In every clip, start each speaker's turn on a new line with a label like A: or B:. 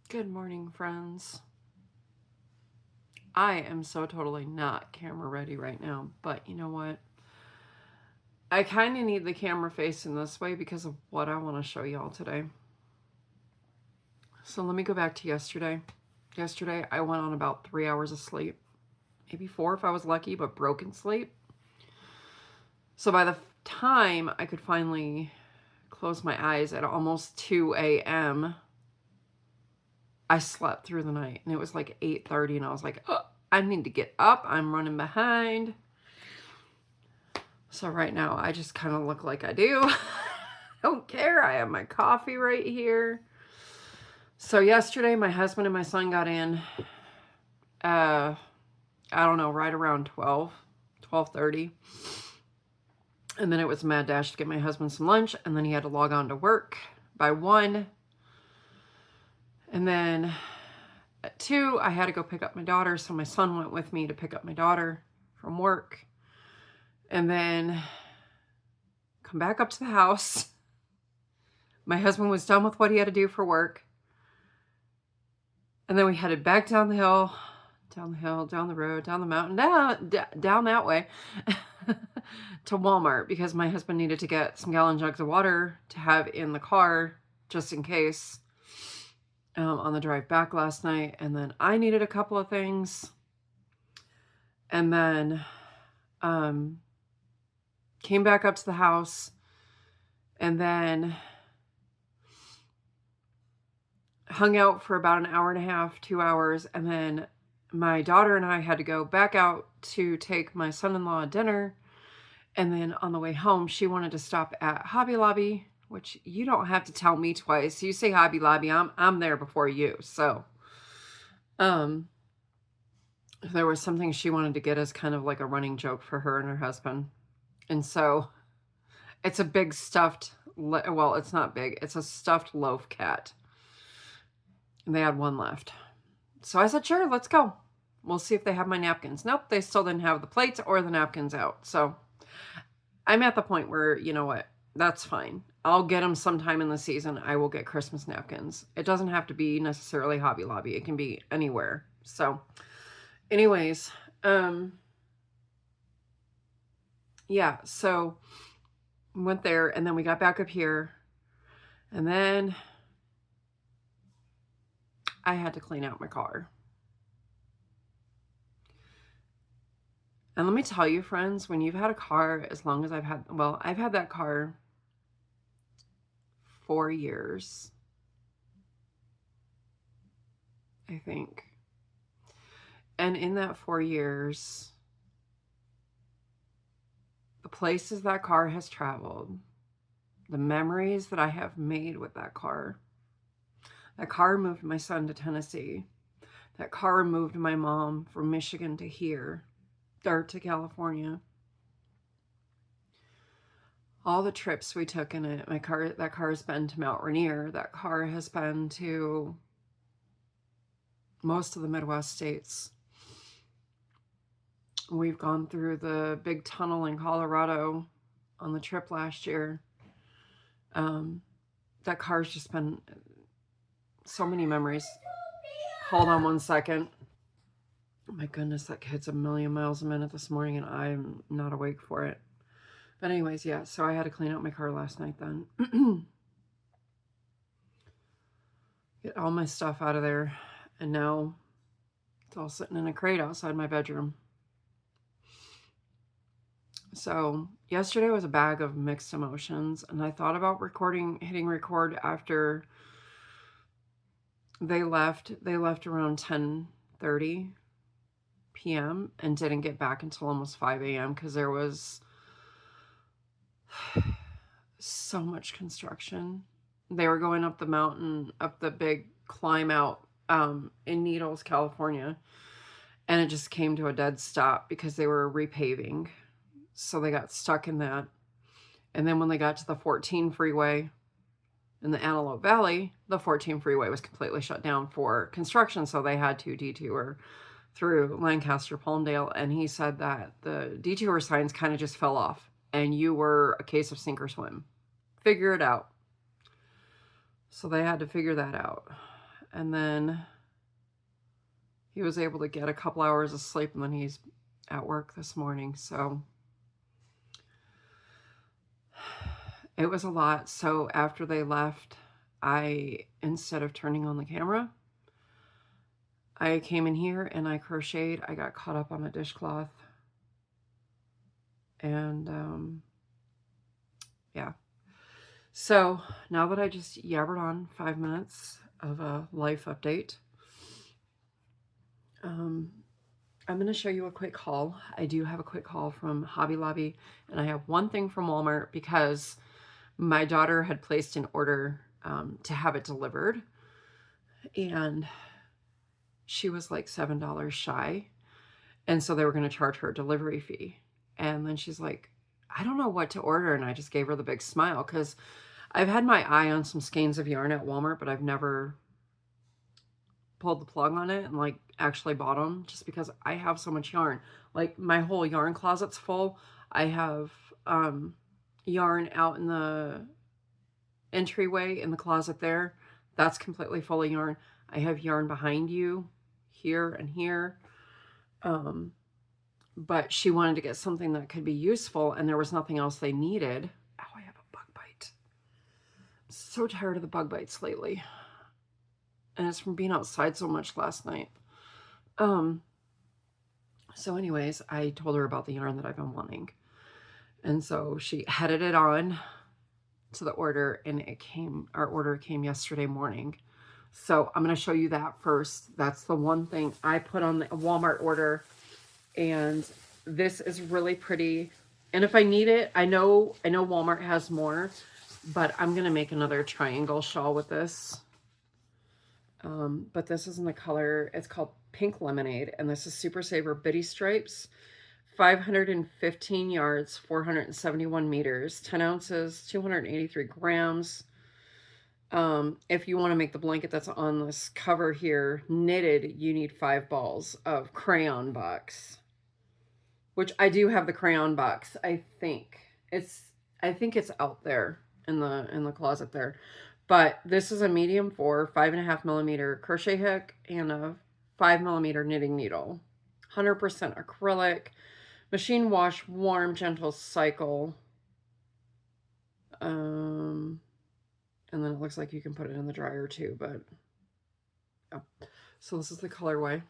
A: Good morning, friends. I am so totally not camera ready right now, but you know what? I kind of need the camera facing this way because of what I want to show y'all today. So let me go back to yesterday. Yesterday, I went on about 3 hours of sleep, maybe 4 if I was lucky, but broken sleep. So by the time I could finally close my eyes at almost 2 a.m., I slept through the night, and it was like 8:30, and I was like, oh, I need to get up. I'm running behind. So right now, I just kind of look like I do. I don't care. I have my coffee right here. So yesterday, my husband and my son got in, I don't know, right around 12:30. And then it was a mad dash to get my husband some lunch, and then he had to log on to work by 1. And then at 2, I had to go pick up my daughter, so my son went with me to pick up my daughter from work. And then come back up to the house. My husband was done with what he had to do for work. And then we headed back down the hill, down the road, down the mountain, down that way to Walmart because my husband needed to get some gallon jugs of water to have in the car just in case on the drive back last night. And then I needed a couple of things. And then came back up to the house and then hung out for about an hour and a half, 2 hours, and then my daughter and I had to go back out to take my son-in-law dinner. And then on the way home, she wanted to stop at Hobby Lobby, which you don't have to tell me twice. You say Hobby Lobby, I'm there before you. So there was something she wanted to get as kind of like a running joke for her and her husband. And so it's a big stuffed, well, it's not big. It's a stuffed loaf cat. And they had one left. So I said, sure, let's go. We'll see if they have my napkins. Nope, they still didn't have the plates or the napkins out. So I'm at the point where, you know what, that's fine. I'll get them sometime in the season. I will get Christmas napkins. It doesn't have to be necessarily Hobby Lobby. It can be anywhere. So anyways, yeah, so went there and then we got back up here and then I had to clean out my car. And let me tell you, friends, when you've had a car as long as I've had that car 4 years, I think. And in that 4 years, the places that car has traveled, the memories that I have made with that car moved my son to Tennessee. That car moved my mom from Michigan to here, or to California. All the trips we took in it, that car has been to Mount Rainier. That car has been to most of the Midwest states. We've gone through the big tunnel in Colorado on the trip last year. That car's just been so many memories. Hold on one second. Oh my goodness, that kid's a million miles a minute this morning and I'm not awake for it. But anyways, yeah, so I had to clean out my car last night then. Get all my stuff out of there. And now it's all sitting in a crate outside my bedroom. So yesterday was a bag of mixed emotions. And I thought about hitting record after they left. They left around 10:30 p.m. and didn't get back until almost 5 a.m. because there was so much construction. They were going up the mountain, up the big climb out in Needles, California, and it just came to a dead stop because they were repaving. So they got stuck in that. And then when they got to the 14 freeway in the Antelope Valley, the 14 freeway was completely shut down for construction, so they had to detour through Lancaster, Palmdale, and he said that the detour signs kind of just fell off and you were a case of sink or swim. Figure it out. So they had to figure that out. And then he was able to get a couple hours of sleep, and then he's at work this morning. So it was a lot. So after they left, instead of turning on the camera, I came in here and I crocheted. I got caught up on a dishcloth. And yeah. So now that I just yabbered on 5 minutes of a life update, I'm going to show you a quick haul. I do have a quick haul from Hobby Lobby, and I have one thing from Walmart because my daughter had placed an order to have it delivered, and she was like $7 shy, and so they were going to charge her a delivery fee. And then she's like, I don't know what to order, and I just gave her the big smile because I've had my eye on some skeins of yarn at Walmart, but I've never pulled the plug on it and like actually bought them, just because I have so much yarn. Like my whole yarn closet's full. I have yarn out in the entryway in the closet there. That's completely full of yarn. I have yarn behind you here and here. But she wanted to get something that could be useful, and there was nothing else they needed. Oh, I have a bug bite. I'm so tired of the bug bites lately. And it's from being outside so much last night. So anyways, I told her about the yarn that I've been wanting. And so she headed it on to the order, and our order came yesterday morning. So I'm going to show you that first. That's the one thing I put on the Walmart order. And this is really pretty. And if I need it, I know Walmart has more, but I'm going to make another triangle shawl with this. But this is in the color, it's called Pink Lemonade, and this is Super Saver Bitty Stripes, 515 yards, 471 meters, 10 ounces, 283 grams. If you want to make the blanket that's on this cover here knitted, you need 5 balls of crayon box, which I do have the crayon box. I think it's out there in the closet there. But this is a medium 4, 5.5 millimeter crochet hook and a 5 millimeter knitting needle. 100% acrylic, machine wash, warm, gentle cycle. And then it looks like you can put it in the dryer too, but yeah. So this is the colorway.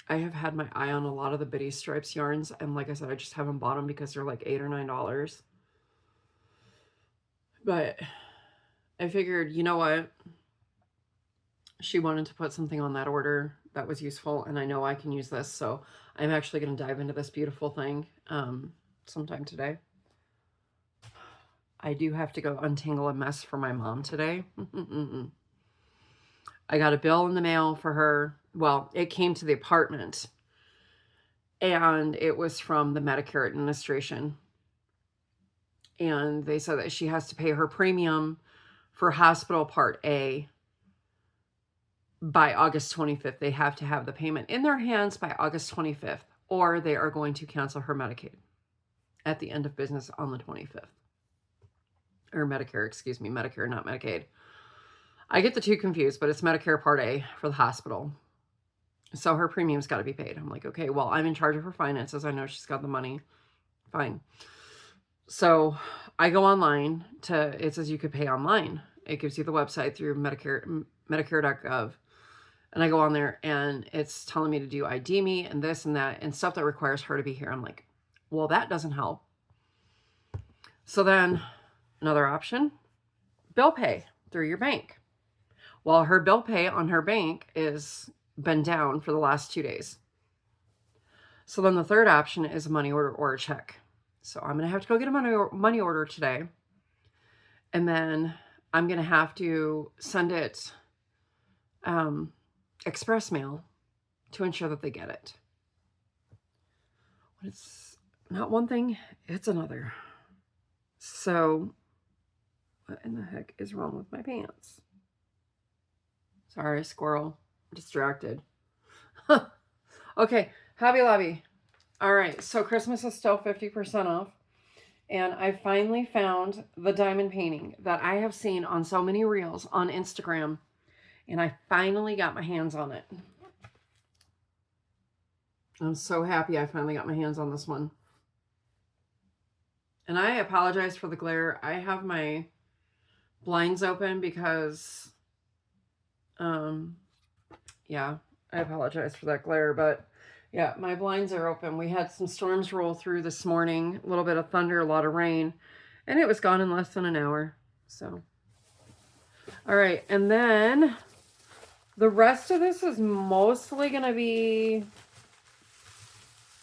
A: I have had my eye on a lot of the Bitty Stripes yarns, and like I said, I just haven't bought them because they're like $8 or $9. But I figured, you know what? She wanted to put something on that order that was useful, and I know I can use this, so I'm actually going to dive into this beautiful thing sometime today. I do have to go untangle a mess for my mom today. I got a bill in the mail for her. Well, it came to the apartment, and it was from the Medicare administration. And they said that she has to pay her premium for hospital Part A by August 25th. They have to have the payment in their hands by August 25th, or they are going to cancel her Medicaid at the end of business on the 25th. Or Medicare, excuse me, Medicare, not Medicaid. I get the two confused, but it's Medicare Part A for the hospital. So her premium's got to be paid. I'm like, okay, well, I'm in charge of her finances. I know she's got the money. Fine. So I go online it says you could pay online. It gives you the website through Medicare.gov. And I go on there, and it's telling me to do ID me and this and that and stuff that requires her to be here. I'm like, well, that doesn't help. So then another option, bill pay through your bank. Well, her bill pay on her bank is been down for the last 2 days. So then the third option is a money order or a check. So I'm going to have to go get a money order today. And then I'm going to have to send it express mail to ensure that they get it. It's not one thing, it's another. So what in the heck is wrong with my pants? Sorry, squirrel. I'm distracted. Okay, Hobby Lobby. All right, so Christmas is still 50% off. And I finally found the diamond painting that I have seen on so many reels on Instagram. And I finally got my hands on it. I'm so happy I finally got my hands on this one. And I apologize for the glare. I have my blinds open because, yeah, I apologize for that glare. But yeah, my blinds are open. We had some storms roll through this morning, a little bit of thunder, a lot of rain, and it was gone in less than an hour. So, all right. And then the rest of this is mostly going to be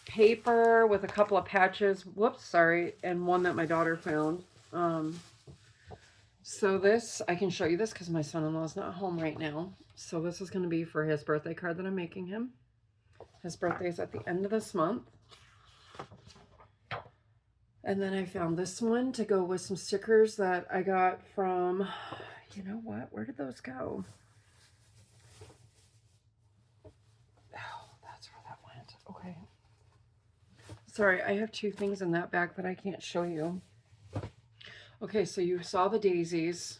A: paper with a couple of patches. Whoops, sorry. And one that my daughter found. So this, I can show you this because my son-in-law is not home right now. So this is going to be for his birthday card that I'm making him. His birthday is at the end of this month. And then I found this one to go with some stickers that I got from, you know what? Where did those go? Oh, that's where that went. Okay. Sorry, I have two things in that bag that I can't show you. Okay, so you saw the daisies.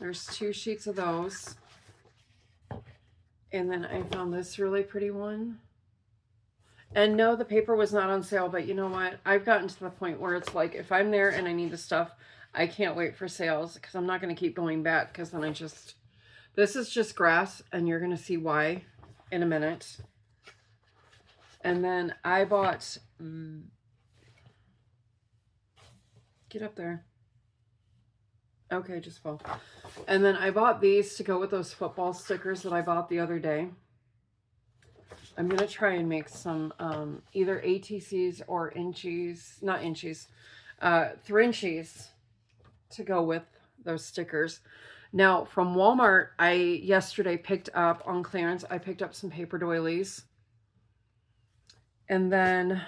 A: There's 2 sheets of those. And then I found this really pretty one. And no, the paper was not on sale, but you know what? I've gotten to the point where it's like, if I'm there and I need the stuff, I can't wait for sales because I'm not going to keep going back because then this is just grass and you're going to see why in a minute. And then I bought, get up there. Okay, just fell. And then I bought these to go with those football stickers that I bought the other day. I'm going to try and make some either ATCs or inchies, not inchies, Thrinchies to go with those stickers. Now, from Walmart, I yesterday picked up on clearance, I picked up some paper doilies. And then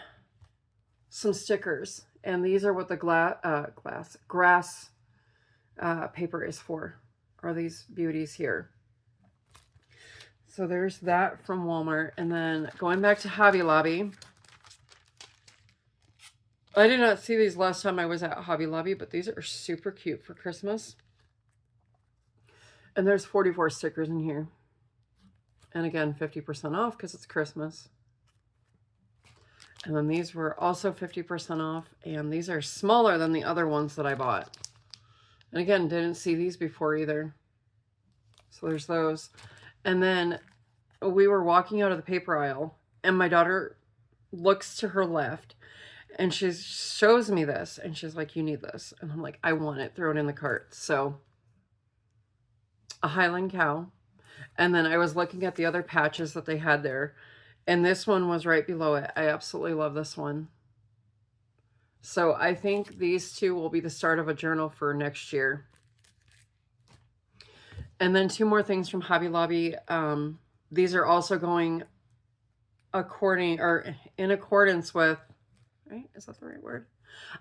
A: some stickers. And these are what the grass paper is for. Are these beauties here. So there's that from Walmart. And then going back to Hobby Lobby. I did not see these last time I was at Hobby Lobby, but these are super cute for Christmas. And there's 44 stickers in here. And again, 50% off because it's Christmas. And then these were also 50% off. And these are smaller than the other ones that I bought. And again, didn't see these before either. So there's those. And then we were walking out of the paper aisle. And my daughter looks to her left. And she shows me this. And she's like, you need this. And I'm like, I want it. Throw it in the cart. So a Highland cow. And then I was looking at the other patches that they had there. And this one was right below it. I absolutely love this one. So I think these two will be the start of a journal for next year. And then 2 more things from Hobby Lobby. These are also going in accordance with, right? Is that the right word?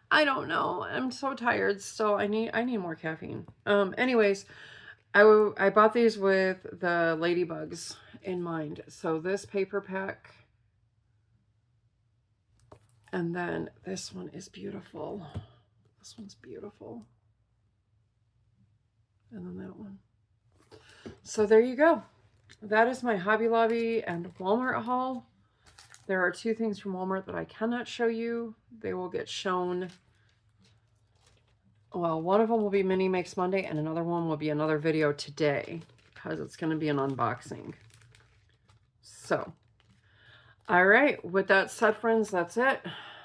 A: I don't know. I'm so tired. So I need more caffeine. Anyways, I bought these with the ladybugs in mind. So this paper pack, and then this one is beautiful. This one's beautiful. And then that one. So there you go. That is my Hobby Lobby and Walmart haul. There are 2 things from Walmart that I cannot show you. They will get shown. Well, one of them will be Mini Makes Monday, and another one will be another video today because it's going to be an unboxing. So, all right. With that said, friends, that's it.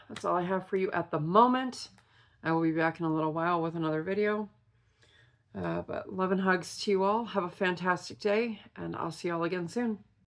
A: That's all I have for you at the moment. I will be back in a little while with another video. But love and hugs to you all. Have a fantastic day, and I'll see you all again soon.